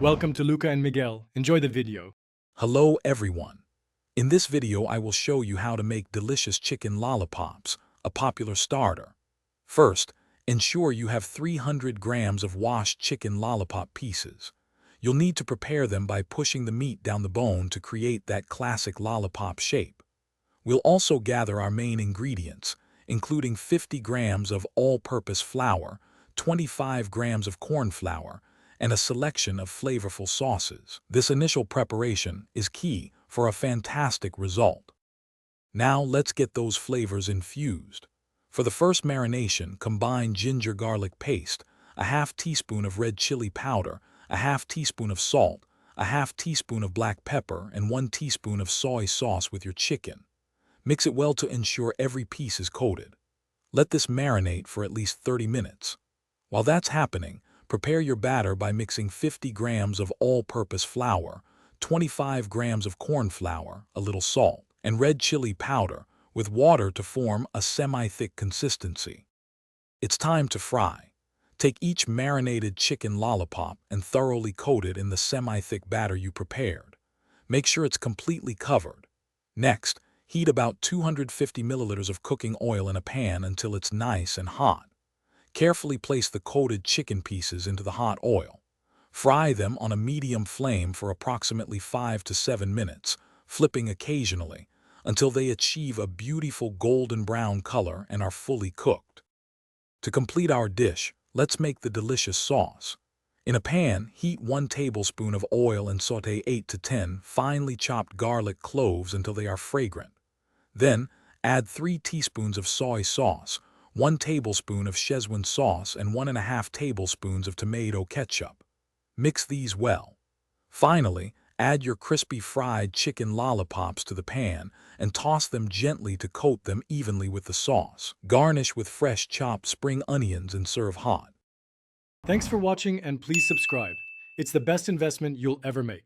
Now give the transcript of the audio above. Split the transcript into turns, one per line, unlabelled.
Welcome to Luca and Miguel. Enjoy the video.
Hello everyone. In this video I will show you how to make delicious chicken lollipops, a popular starter. First, ensure you have 300 grams of washed chicken lollipop pieces. You'll need to prepare them by pushing the meat down the bone to create that classic lollipop shape. We'll also gather our main ingredients, including 50 grams of all-purpose flour, 25 grams of corn flour, and a selection of flavorful sauces. This initial preparation is key for a fantastic result. Now let's get those flavors infused. For the first marination, combine ginger garlic paste, a half teaspoon of red chili powder, a half teaspoon of salt, a half teaspoon of black pepper, and 1 teaspoon of soy sauce with your chicken. Mix it well to ensure every piece is coated. Let this marinate for at least 30 minutes. While that's happening, prepare your batter by mixing 50 grams of all-purpose flour, 25 grams of corn flour, a little salt, and red chili powder with water to form a semi-thick consistency. It's time to fry. Take each marinated chicken lollipop and thoroughly coat it in the semi-thick batter you prepared. Make sure it's completely covered. Next, heat about 250 milliliters of cooking oil in a pan until it's nice and hot. Carefully place the coated chicken pieces into the hot oil. Fry them on a medium flame for approximately 5 to 7 minutes, flipping occasionally, until they achieve a beautiful golden brown color and are fully cooked. To complete our dish, let's make the delicious sauce. In a pan, heat 1 tablespoon of oil and sauté 8 to 10 finely chopped garlic cloves until they are fragrant. Then, add 3 teaspoons of soy sauce, 1 tablespoon of Szechuan sauce, and 1½ tablespoons of tomato ketchup. Mix these well. Finally, add your crispy fried chicken lollipops to the pan and toss them gently to coat them evenly with the sauce. Garnish with fresh chopped spring onions and serve hot.
Thanks for watching and please subscribe. It's the best investment you'll ever make.